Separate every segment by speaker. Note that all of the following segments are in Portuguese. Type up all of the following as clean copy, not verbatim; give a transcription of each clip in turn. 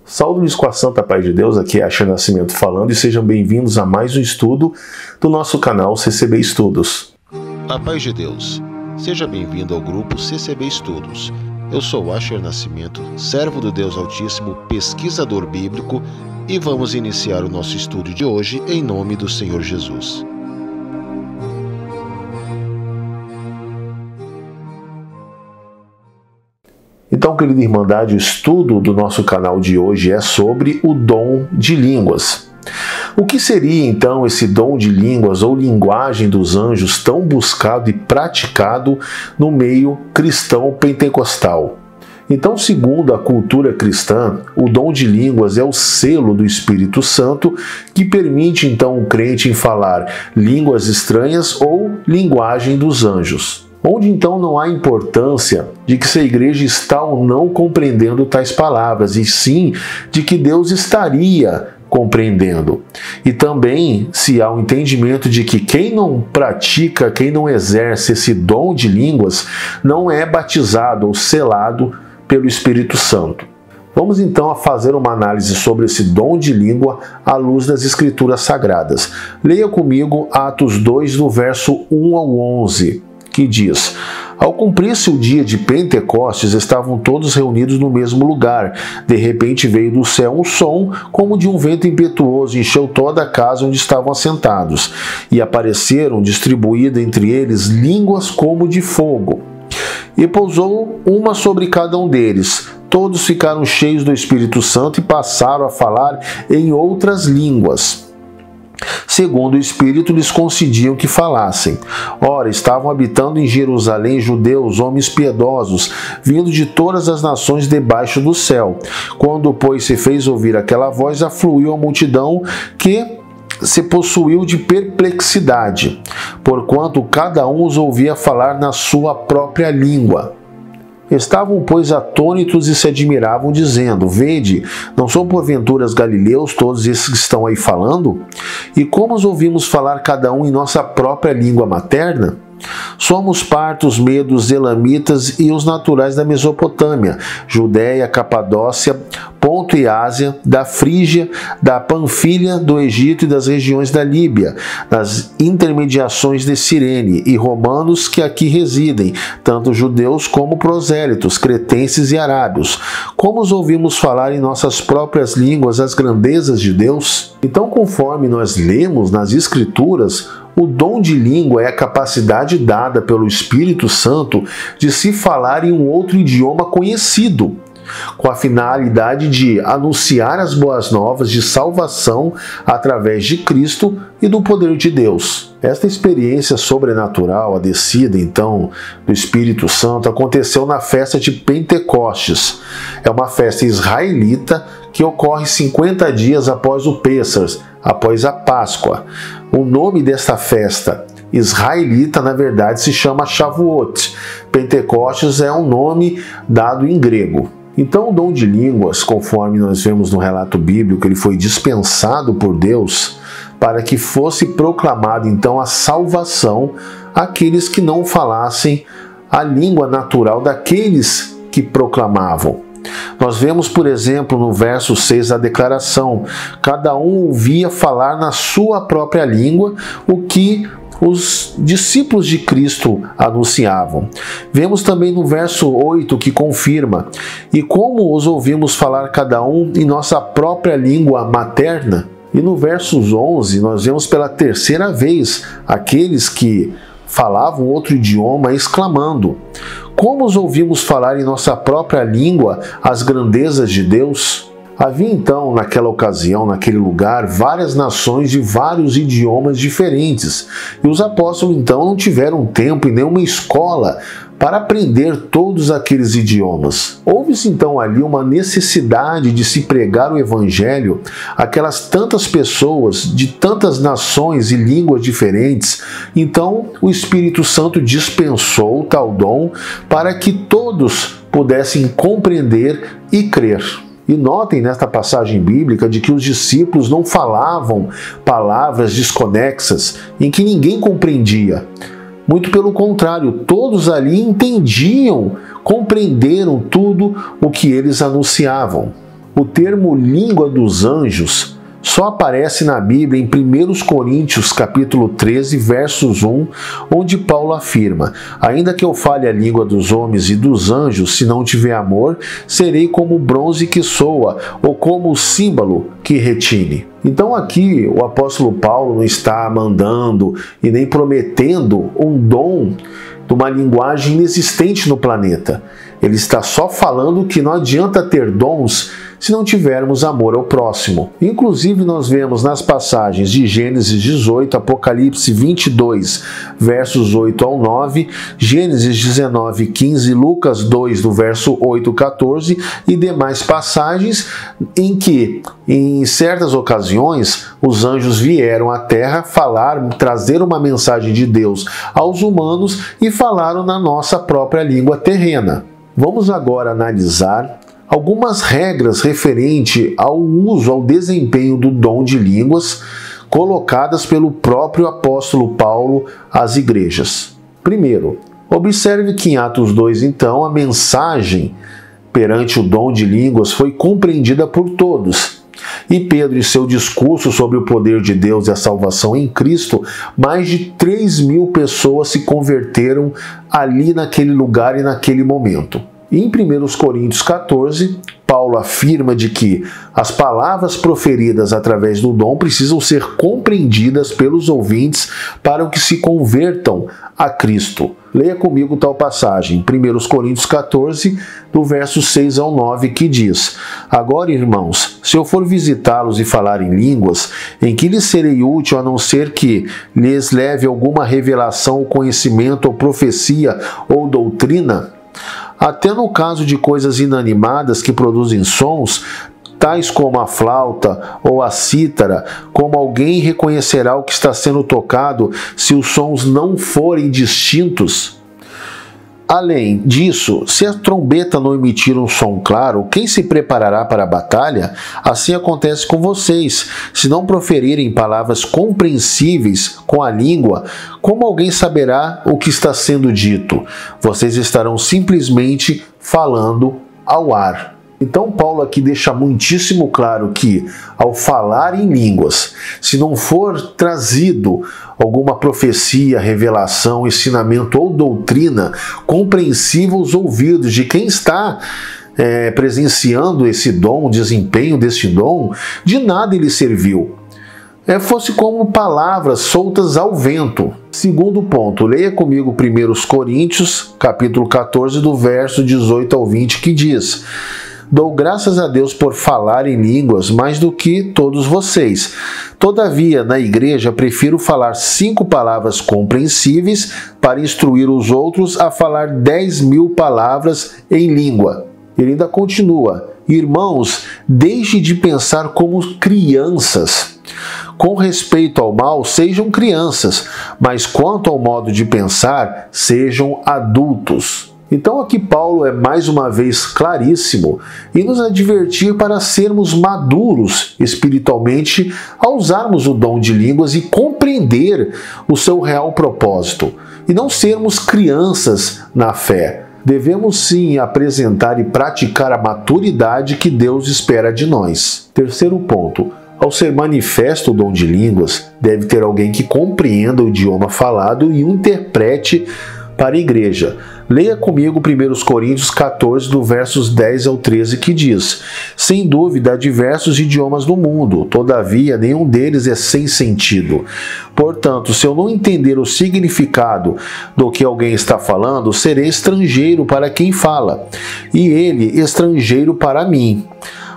Speaker 1: Saúde-lhes com a santa paz de Deus, aqui é Asher Nascimento falando e sejam bem-vindos a mais um estudo do nosso canal CCB Estudos.
Speaker 2: A paz de Deus, seja bem-vindo ao grupo CCB Estudos. Eu sou Asher Nascimento, servo do Deus Altíssimo, pesquisador bíblico, e vamos iniciar o nosso estudo de hoje em nome do Senhor Jesus.
Speaker 1: Então, querida Irmandade, o estudo do nosso canal de hoje é sobre o dom de línguas. O que seria então esse dom de línguas ou linguagem dos anjos tão buscado e praticado no meio cristão pentecostal? Então, segundo a cultura cristã, o dom de línguas é o selo do Espírito Santo que permite então o crente em falar línguas estranhas ou linguagem dos anjos. Onde então não há importância de que se a igreja está ou não compreendendo tais palavras, e sim de que Deus estaria compreendendo. E também se há o entendimento de que quem não pratica, quem não exerce esse dom de línguas, não é batizado ou selado pelo Espírito Santo. Vamos então a fazer uma análise sobre esse dom de língua à luz das Escrituras Sagradas. Leia comigo Atos 2, do verso 1 ao 11. Que diz: ao cumprir-se o dia de Pentecostes, estavam todos reunidos no mesmo lugar. De repente veio do céu um som, como de um vento impetuoso, e encheu toda a casa onde estavam assentados. E apareceram, distribuídas entre eles, línguas como de fogo. E pousou uma sobre cada um deles. Todos ficaram cheios do Espírito Santo e passaram a falar em outras línguas, segundo o Espírito lhes concediam que falassem. Ora, estavam habitando em Jerusalém judeus, homens piedosos, vindo de todas as nações debaixo do céu. Quando, pois, se fez ouvir aquela voz, afluiu a multidão que se possuiu de perplexidade, porquanto cada um os ouvia falar na sua própria língua. Estavam, pois, atônitos e se admiravam, dizendo: vede, não são porventura os galileus todos esses que estão aí falando? E como os ouvimos falar cada um em nossa própria língua materna? Somos partos, medos, elamitas e os naturais da Mesopotâmia, Judéia, Capadócia, Ponto e Ásia, da Frígia, da Panfilha, do Egito e das regiões da Líbia, das intermediações de Cirene, e romanos que aqui residem, tanto judeus como prosélitos, cretenses e arábios. Como os ouvimos falar em nossas próprias línguas as grandezas de Deus? Então, conforme nós lemos nas Escrituras, o dom de língua é a capacidade dada pelo Espírito Santo de se falar em um outro idioma conhecido, com a finalidade de anunciar as boas novas de salvação através de Cristo e do poder de Deus. Esta experiência sobrenatural, a descida então do Espírito Santo, aconteceu na festa de Pentecostes. É uma festa israelita que ocorre 50 dias após o Pêssar, após a Páscoa. O nome desta festa israelita, na verdade, se chama Shavuot. Pentecostes é um nome dado em grego. Então, o dom de línguas, conforme nós vemos no relato bíblico, ele foi dispensado por Deus para que fosse proclamado, então, a salvação àqueles que não falassem a língua natural daqueles que proclamavam. Nós vemos, por exemplo, no verso 6 a declaração: cada um ouvia falar na sua própria língua o que os discípulos de Cristo anunciavam. Vemos também no verso 8 que confirma: e como os ouvimos falar cada um em nossa própria língua materna. E no verso 11 nós vemos pela terceira vez aqueles que falavam outro idioma exclamando: como os ouvimos falar em nossa própria língua as grandezas de Deus? Havia então, naquela ocasião, naquele lugar, várias nações de vários idiomas diferentes. E os apóstolos então não tiveram tempo e nenhuma escola para aprender todos aqueles idiomas. Houve-se então ali uma necessidade de se pregar o Evangelho àquelas tantas pessoas de tantas nações e línguas diferentes. Então o Espírito Santo dispensou tal dom para que todos pudessem compreender e crer. E notem nesta passagem bíblica de que os discípulos não falavam palavras desconexas em que ninguém compreendia. Muito pelo contrário, todos ali entendiam, compreenderam tudo o que eles anunciavam. O termo língua dos anjos só aparece na Bíblia em 1 Coríntios capítulo 13, versos 1, onde Paulo afirma: ainda que eu fale a língua dos homens e dos anjos, se não tiver amor, serei como o bronze que soa, ou como o símbolo que retine. Então aqui o apóstolo Paulo não está mandando e nem prometendo um dom de uma linguagem inexistente no planeta. Ele está só falando que não adianta ter dons se não tivermos amor ao próximo. Inclusive nós vemos nas passagens de Gênesis 18, Apocalipse 22, versos 8 ao 9, Gênesis 19, 15, Lucas 2, do verso 8 ao 14 e demais passagens em que, em certas ocasiões, os anjos vieram à terra falar, trazer uma mensagem de Deus aos humanos e falaram na nossa própria língua terrena. Vamos agora analisar algumas regras referente ao uso, ao desempenho do dom de línguas colocadas pelo próprio apóstolo Paulo às igrejas. Primeiro, observe que em Atos 2, então, a mensagem perante o dom de línguas foi compreendida por todos. E Pedro, em seu discurso sobre o poder de Deus e a salvação em Cristo, mais de 3.000 pessoas se converteram ali naquele lugar e naquele momento. E em 1 Coríntios 14, Paulo afirma de que as palavras proferidas através do dom precisam ser compreendidas pelos ouvintes para que se convertam a Cristo. Leia comigo tal passagem, 1 Coríntios 14, do verso 6 ao 9, que diz: agora, irmãos, se eu for visitá-los e falar em línguas, em que lhes serei útil a não ser que lhes leve alguma revelação ou conhecimento ou profecia ou doutrina? Até no caso de coisas inanimadas que produzem sons, tais como a flauta ou a cítara, como alguém reconhecerá o que está sendo tocado se os sons não forem distintos? Além disso, se a trombeta não emitir um som claro, quem se preparará para a batalha? Assim acontece com vocês. Se não proferirem palavras compreensíveis com a língua, como alguém saberá o que está sendo dito? Vocês estarão simplesmente falando ao ar. Então Paulo aqui deixa muitíssimo claro que, ao falar em línguas, se não for trazido alguma profecia, revelação, ensinamento ou doutrina compreensível aos ouvidos de quem está presenciando esse dom, o desempenho desse dom, de nada ele serviu. Fosse como palavras soltas ao vento. Segundo ponto, leia comigo 1 Coríntios, capítulo 14, do verso 18 ao 20, que diz: dou graças a Deus por falar em línguas mais do que todos vocês. Todavia, na igreja, prefiro falar 5 palavras compreensíveis para instruir os outros a falar 10.000 palavras em língua. Ele ainda continua: irmãos, deixe de pensar como crianças. Com respeito ao mal, sejam crianças, mas quanto ao modo de pensar, sejam adultos. Então aqui Paulo é mais uma vez claríssimo em nos advertir para sermos maduros espiritualmente ao usarmos o dom de línguas e compreender o seu real propósito, e não sermos crianças na fé. Devemos sim apresentar e praticar a maturidade que Deus espera de nós. Terceiro ponto. Ao ser manifesto o dom de línguas, deve ter alguém que compreenda o idioma falado e o interprete para a igreja. Leia comigo 1 Coríntios 14, do versos 10 ao 13, que diz: sem dúvida há diversos idiomas no mundo, todavia nenhum deles é sem sentido. Portanto, se eu não entender o significado do que alguém está falando, serei estrangeiro para quem fala, e ele estrangeiro para mim.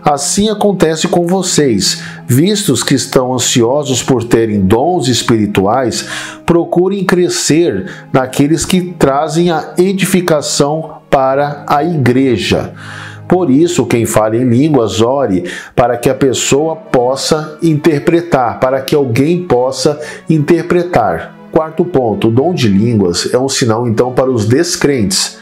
Speaker 1: Assim acontece com vocês. Vistos que estão ansiosos por terem dons espirituais, procurem crescer naqueles que trazem a edificação para a igreja. Por isso, quem fala em línguas, ore para que a pessoa possa interpretar, para que alguém possa interpretar. Quarto ponto, o dom de línguas é um sinal então para os descrentes,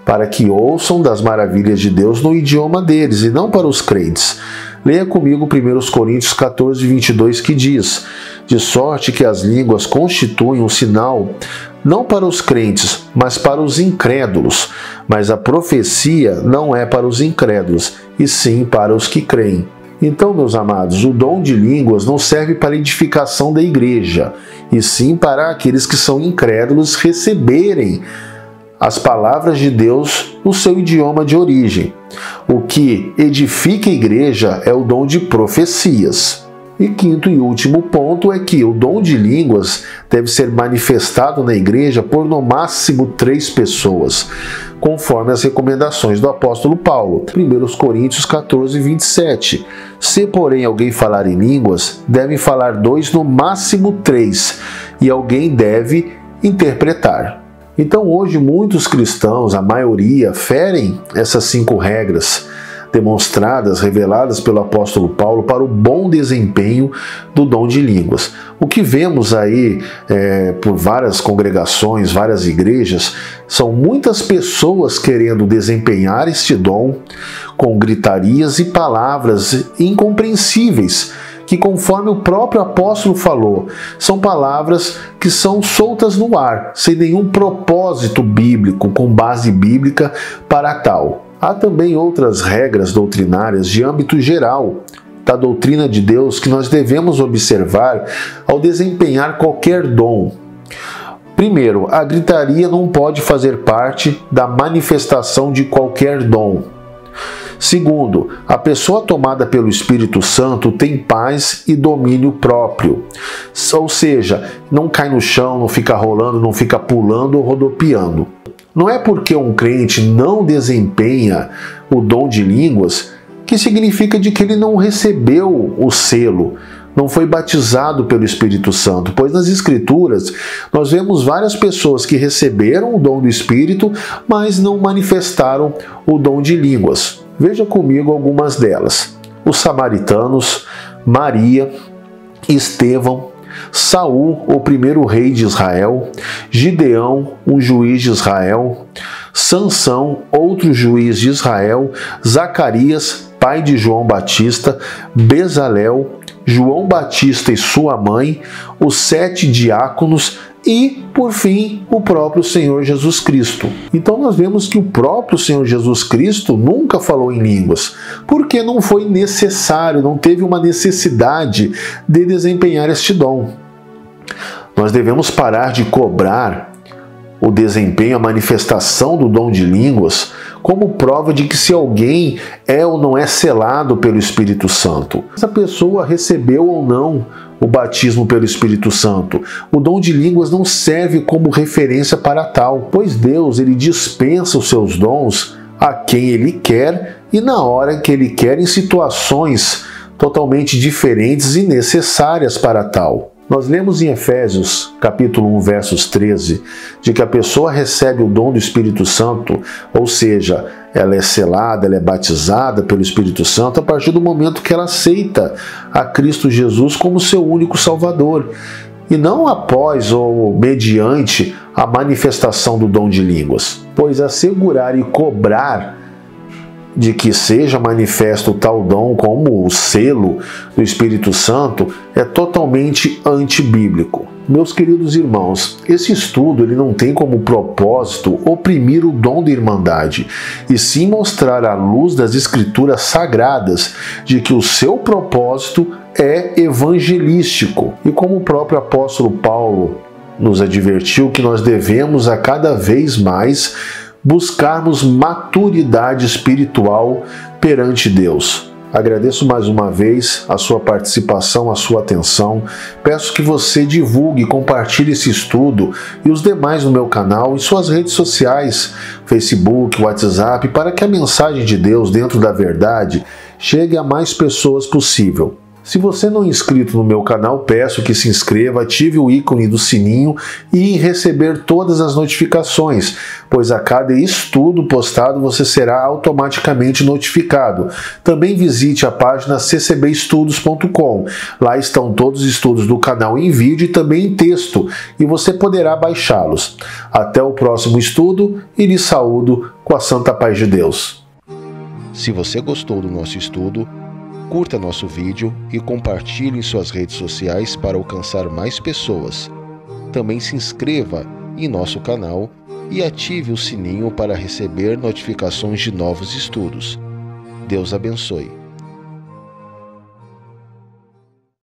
Speaker 1: para que ouçam das maravilhas de Deus no idioma deles e não para os crentes. Leia comigo 1 Coríntios 14, 22, que diz: de sorte que as línguas constituem um sinal não para os crentes, mas para os incrédulos. Mas a profecia não é para os incrédulos, e sim para os que creem. Então, meus amados, o dom de línguas não serve para a edificação da igreja, e sim para aqueles que são incrédulos receberem as palavras de Deus no seu idioma de origem. O que edifica a igreja é o dom de profecias. E quinto e último ponto é que o dom de línguas deve ser manifestado na igreja por no máximo 3 pessoas, conforme as recomendações do apóstolo Paulo. 1 Coríntios 14, 27. Se, porém, alguém falar em línguas, devem falar 2, no máximo 3, e alguém deve interpretar. Então, hoje, muitos cristãos, a maioria, ferem essas 5 regras demonstradas, reveladas pelo apóstolo Paulo para o bom desempenho do dom de línguas. O que vemos aí por várias congregações, várias igrejas, são muitas pessoas querendo desempenhar este dom com gritarias e palavras incompreensíveis, que, conforme o próprio apóstolo falou, são palavras que são soltas no ar, sem nenhum propósito bíblico, com base bíblica para tal. Há também outras regras doutrinárias de âmbito geral da doutrina de Deus que nós devemos observar ao desempenhar qualquer dom. Primeiro, a gritaria não pode fazer parte da manifestação de qualquer dom. Segundo, a pessoa tomada pelo Espírito Santo tem paz e domínio próprio. Ou seja, não cai no chão, não fica rolando, não fica pulando ou rodopiando. Não é porque um crente não desempenha o dom de línguas que significa de que ele não recebeu o selo, não foi batizado pelo Espírito Santo, pois nas Escrituras nós vemos várias pessoas que receberam o dom do Espírito, mas não manifestaram o dom de línguas. Veja comigo algumas delas: os samaritanos, Maria, Estevão, Saul, o primeiro rei de Israel, Gideão, um juiz de Israel, Sansão, outro juiz de Israel, Zacarias, pai de João Batista, Bezalel, João Batista e sua mãe, os 7 diáconos e, por fim, o próprio Senhor Jesus Cristo. Então nós vemos que o próprio Senhor Jesus Cristo nunca falou em línguas, porque não foi necessário, não teve uma necessidade de desempenhar este dom. Nós devemos parar de cobrar o desempenho, a manifestação do dom de línguas como prova de que se alguém é ou não é selado pelo Espírito Santo. Essa pessoa recebeu ou não o batismo pelo Espírito Santo. O dom de línguas não serve como referência para tal, pois Deus ele dispensa os seus dons a quem Ele quer e na hora que Ele quer, em situações totalmente diferentes e necessárias para tal. Nós lemos em Efésios, capítulo 1, versos 13, de que a pessoa recebe o dom do Espírito Santo, ou seja, ela é selada, ela é batizada pelo Espírito Santo a partir do momento que ela aceita a Cristo Jesus como seu único Salvador, e não após ou mediante a manifestação do dom de línguas, pois assegurar e cobrar de que seja manifesto tal dom como o selo do Espírito Santo é totalmente antibíblico. Meus queridos irmãos, esse estudo ele não tem como propósito oprimir o dom da irmandade, e sim mostrar à luz das Escrituras sagradas de que o seu propósito é evangelístico. E como o próprio apóstolo Paulo nos advertiu que nós devemos a cada vez mais buscarmos maturidade espiritual perante Deus. Agradeço mais uma vez a sua participação, a sua atenção. Peço que você divulgue e compartilhe esse estudo e os demais no meu canal em suas redes sociais, Facebook, WhatsApp, para que a mensagem de Deus dentro da verdade chegue a mais pessoas possível. Se você não é inscrito no meu canal, peço que se inscreva, ative o ícone do sininho e receber todas as notificações, pois a cada estudo postado você será automaticamente notificado. Também visite a página ccbestudos.com. Lá estão todos os estudos do canal em vídeo e também em texto, e você poderá baixá-los. Até o próximo estudo e lhe saúdo com a santa paz de Deus.
Speaker 2: Se você gostou do nosso estudo, curta nosso vídeo e compartilhe em suas redes sociais para alcançar mais pessoas. Também se inscreva em nosso canal e ative o sininho para receber notificações de novos estudos. Deus abençoe.